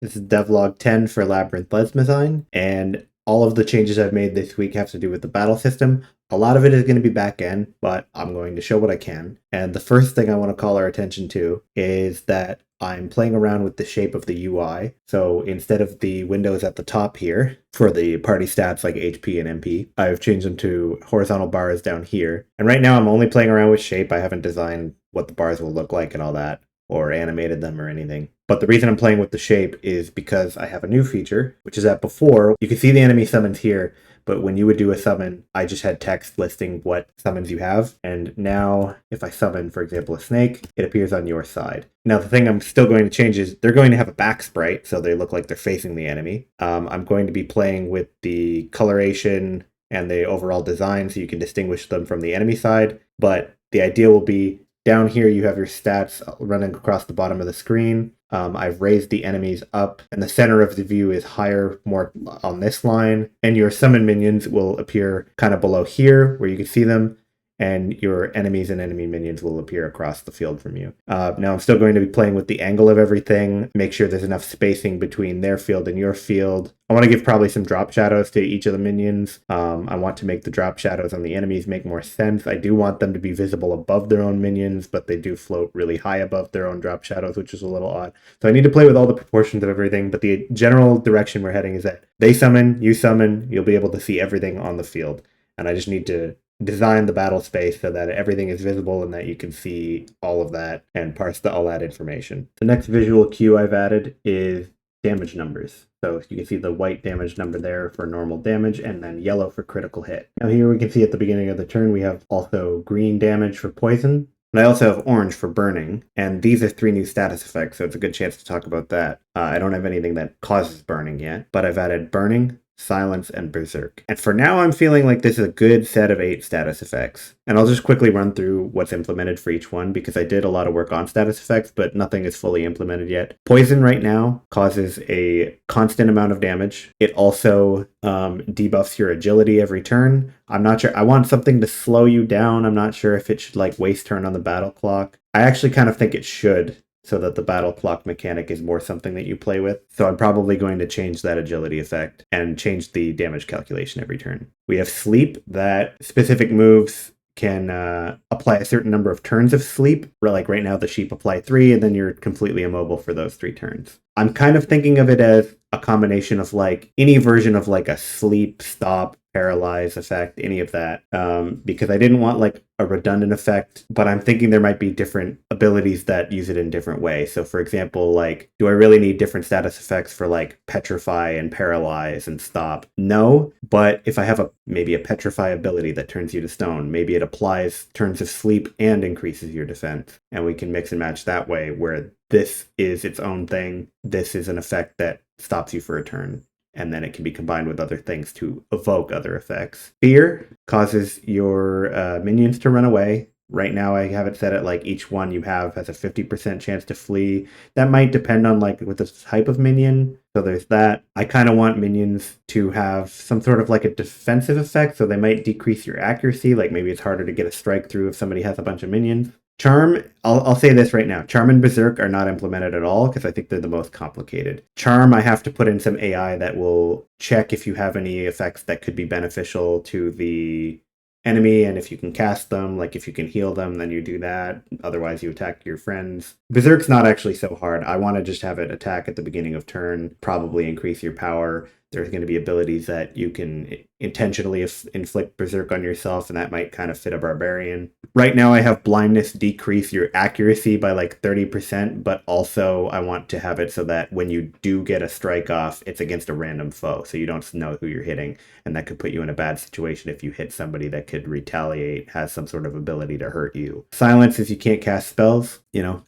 This is Devlog 10 for Labyrinth Lesmosyne, and all of the changes I've made this week have to do with the battle system. A lot of it is going to be back end, but I'm going to show what I can. And the first thing I want to call our attention to is that I'm playing around with the shape of the UI. So instead of the windows at the top here for the party stats like HP and MP, I've changed them to horizontal bars down here. And right now I'm only playing around with shape. I haven't designed what the bars will look like and all that, or animated them or anything. But the reason I'm playing with the shape is because I have a new feature, which is that before, you can see the enemy summons here, but when you would do a summon, I just had text listing what summons you have. And now, if I summon, for example, a snake, it appears on your side. Now, the thing I'm still going to change is they're going to have a back sprite, so they look like they're facing the enemy. I'm going to be playing with the coloration and the overall design so you can distinguish them from the enemy side. But the idea will be down here, you have your stats running across the bottom of the screen. I've raised the enemies up, and the center of the view is higher, more on this line. And your summon minions will appear kind of below here, where you can see them. And your enemies and enemy minions will appear across the field from you. Now, I'm still going to be playing with the angle of everything, make sure there's enough spacing between their field and your field. I want to give probably some drop shadows to each of the minions. I want to make the drop shadows on the enemies make more sense. I do want them to be visible above their own minions, but they do float really high above their own drop shadows, which is a little odd. So I need to play with all the proportions of everything, but the general direction we're heading is that they summon, you'll be able to see everything on the field. And I just need to design the battle space so that everything is visible and that you can see all of that and parse all that information. The next visual cue I've added is damage numbers. So you can see the white damage number there for normal damage and then yellow for critical hit. Now here we can see at the beginning of the turn we have also green damage for poison. And I also have orange for burning, and these are 3 new status effects, so it's a good chance to talk about that. I don't have anything that causes burning yet, but I've added burning, silence, and berserk. And for now, I'm feeling like this is a good set of 8 status effects. And I'll just quickly run through what's implemented for each one, because I did a lot of work on status effects, but nothing is fully implemented yet. Poison right now causes a constant amount of damage. It also debuffs your agility every turn. I'm not sure. I want something to slow you down. I'm not sure if it should like waste turn on the battle clock. I actually kind of think it should, so that the battle clock mechanic is more something that you play with. So I'm probably going to change that agility effect and change the damage calculation every turn. We have sleep, that specific moves can apply a certain number of turns of sleep. Like right now, the sheep apply 3, and then you're completely immobile for those 3 turns. I'm kind of thinking of it as a combination of like any version of like a sleep, stop, paralyze effect, any of that, because I didn't want like a redundant effect, but I'm thinking there might be different abilities that use it in different ways. So for example, like, do I really need different status effects for like petrify and paralyze and stop? No, but if I have maybe a petrify ability that turns you to stone, maybe it applies turns of sleep and increases your defense, and we can mix and match that way, where this is its own thing, this is an effect that stops you for a turn, and then it can be combined with other things to evoke other effects. Fear causes your minions to run away. Right now I have it set at like each one you have has a 50% chance to flee. That might depend on like with the type of minion. So there's that. I kind of want minions to have some sort of like a defensive effect, so they might decrease your accuracy. Like maybe it's harder to get a strike through if somebody has a bunch of minions. Charm, I'll say this right now. Charm and Berserk are not implemented at all because I think they're the most complicated. Charm, I have to put in some AI that will check if you have any effects that could be beneficial to the enemy, and if you can cast them, like if you can heal them, then you do that. Otherwise, you attack your friends. Berserk's not actually so hard. I want to just have it attack at the beginning of turn, probably increase your power. There's going to be abilities that you can intentionally inflict Berserk on yourself, and that might kind of fit a barbarian. Right now I have blindness decrease your accuracy by like 30%, but also I want to have it so that when you do get a strike off, it's against a random foe, so you don't know who you're hitting, and that could put you in a bad situation if you hit somebody that could retaliate, has some sort of ability to hurt you. Silence is you can't cast spells,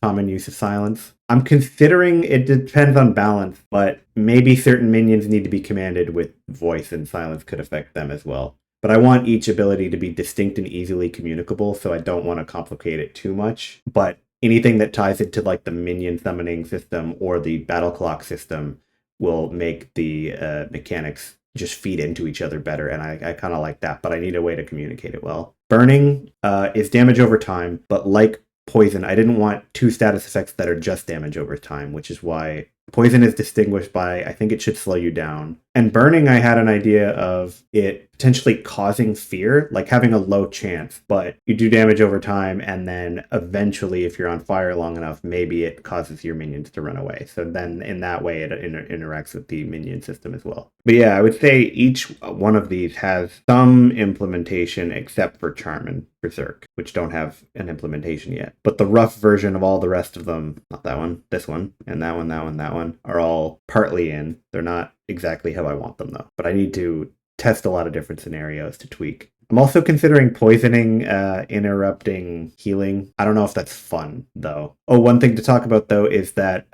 common use of silence. I'm considering, it depends on balance, but maybe certain minions need to be commanded with voice, and silence could affect them as well. But I want each ability to be distinct and easily communicable, so I don't want to complicate it too much. But anything that ties into like the minion summoning system or the battle clock system will make the mechanics just feed into each other better, and I kind of like that, but I need a way to communicate it well. Burning is damage over time, but like poison, I didn't want 2 status effects that are just damage over time, which is why Poison is distinguished by, I think it should slow you down. And burning, I had an idea of it potentially causing fear, like having a low chance, but you do damage over time, and then eventually, if you're on fire long enough, maybe it causes your minions to run away. So then in that way, it interacts with the minion system as well. But yeah, I would say each one of these has some implementation except for Charm and Berserk, which don't have an implementation yet. But the rough version of all the rest of them, not that one, this one, and that one, that one, are all partly in. They're not exactly how I want them though. But I need to test a lot of different scenarios to tweak. I'm also considering poisoning, interrupting healing. I don't know if that's fun though. Oh, one thing to talk about though is that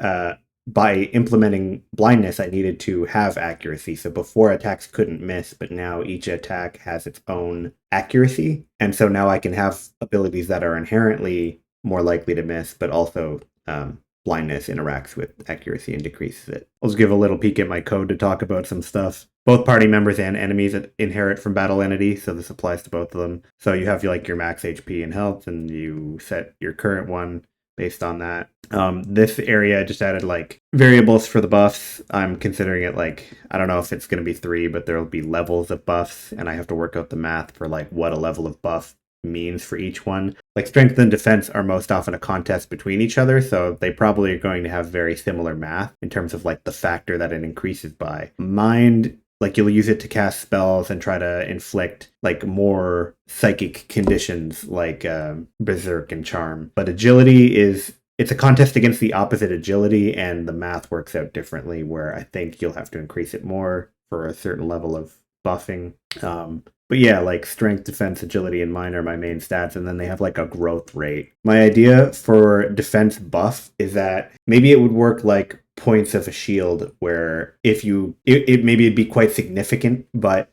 by implementing blindness, I needed to have accuracy. So before, attacks couldn't miss, but now each attack has its own accuracy. And so now I can have abilities that are inherently more likely to miss, but also blindness interacts with accuracy and decreases it. I'll just give a little peek at my code to talk about some stuff. Both party members and enemies inherit from battle entity, so this applies to both of them. So you have like your max HP and health, and you set your current one based on that. This area just added like variables for the buffs. I'm considering it like, I don't know if it's going to be 3, but there'll be levels of buffs, and I have to work out the math for like what a level of buff means for each one. Like strength and defense are most often a contest between each other, so they probably are going to have very similar math in terms of like the factor that it increases by. Mind, like you'll use it to cast spells and try to inflict like more psychic conditions like Berserk and Charm. But agility it's a contest against the opposite agility, and the math works out differently where I think you'll have to increase it more for a certain level of buffing. But yeah, like strength, defense, agility, and mine are my main stats, and then they have like a growth rate. My idea for defense buff is that maybe it would work like points of a shield, where if you maybe it'd be quite significant, but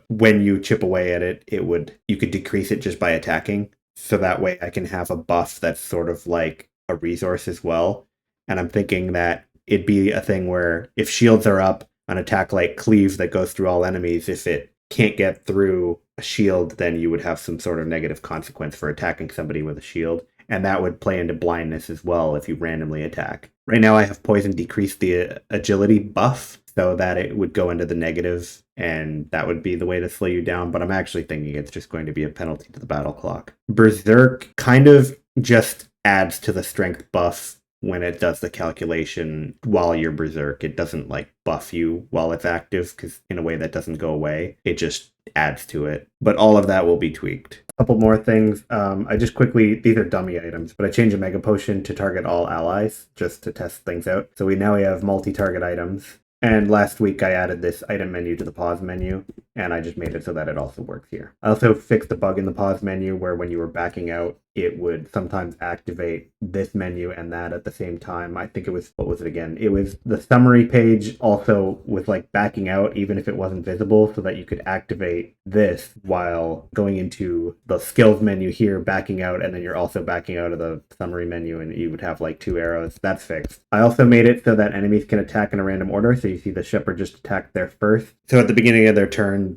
when you chip away at it, you could decrease it just by attacking. So that way I can have a buff that's sort of like a resource as well. And I'm thinking that it'd be a thing where if shields are up, an attack like Cleave that goes through all enemies, if it can't get through a shield, then you would have some sort of negative consequence for attacking somebody with a shield. And that would play into blindness as well if you randomly attack. Right now I have poison decrease the agility buff so that it would go into the negative, and that would be the way to slow you down, but I'm actually thinking it's just going to be a penalty to the battle clock. Berserk kind of just adds to the strength buff when it does the calculation while you're Berserk. It doesn't like buff you while it's active, because in a way that doesn't go away. It just adds to it. But all of that will be tweaked. A couple more things. I just quickly, these are dummy items, but I changed a Mega Potion to target all allies just to test things out. So now we have multi-target items. And last week I added this item menu to the pause menu, and I just made it so that it also works here. I also fixed the bug in the pause menu where when you were backing out, it would sometimes activate this menu and that at the same time. I think it was, what was it again? It was the summary page also with like backing out even if it wasn't visible, so that you could activate this while going into the skills menu here, backing out, and then you're also backing out of the summary menu, and you would have like 2 arrows. That's fixed. I also made it so that enemies can attack in a random order, so you see the shepherd just attacked there first. So at the beginning of their turn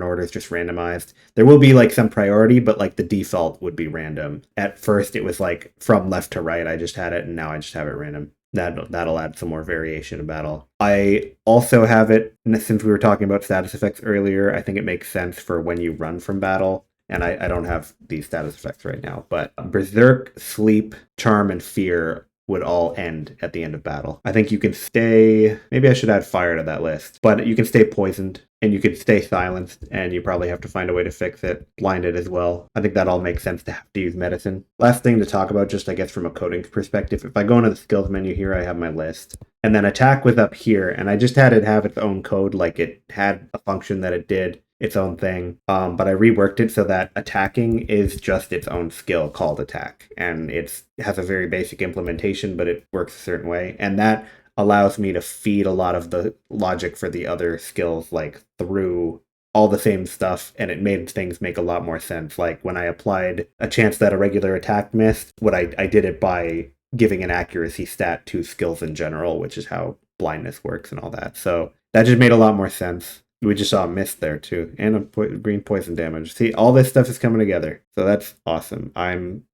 order is just randomized. There will be like some priority, but like the default would be random. At first it was like from left to right, I just had it, and now I just have it random. That'll add some more variation in battle. I also have it, since we were talking about status effects earlier, I think it makes sense for when you run from battle, and I don't have these status effects right now, but Berserk, Sleep, Charm, and Fear would all end at the end of battle. I think you can stay, maybe I should add Fire to that list, but you can stay poisoned, and you can stay silenced, and you probably have to find a way to fix it. Blinded as well. I think that all makes sense to have to use medicine. Last thing to talk about, just I guess from a coding perspective, if I go into the skills menu here, I have my list. And then attack was up here, and I just had it have its own code, like it had a function that it did its own thing, but I reworked it so that attacking is just its own skill called attack, and it has a very basic implementation, but it works a certain way, and that allows me to feed a lot of the logic for the other skills like through all the same stuff, and it made things make a lot more sense. Like when I applied a chance that a regular attack missed, I did it by giving an accuracy stat to skills in general, which is how blindness works and all that. So that just made a lot more sense. We just saw a mist there too, and a green poison damage. See, all this stuff is coming together, so that's awesome.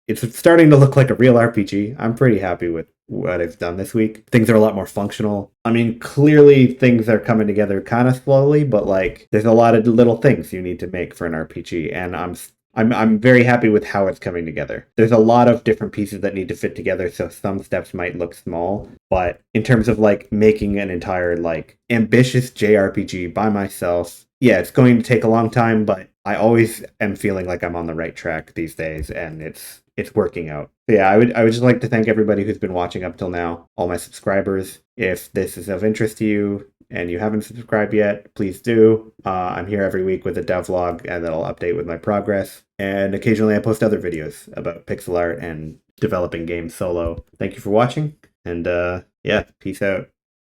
It's starting to look like a real RPG. I'm pretty happy with what I've done this week. Things are a lot more functional. I mean, clearly things are coming together kind of slowly, but like there's a lot of little things you need to make for an RPG, and I'm very happy with how it's coming together. There's a lot of different pieces that need to fit together, so some steps might look small, but in terms of like making an entire like ambitious JRPG by myself, yeah, it's going to take a long time, but I always am feeling like I'm on the right track these days, and it's working out. So yeah, I would just like to thank everybody who's been watching up till now, all my subscribers. If this is of interest to you and you haven't subscribed yet, please do. I'm here every week with a devlog, and that'll update with my progress. And occasionally I post other videos about pixel art and developing games solo. Thank you for watching, and yeah, peace out.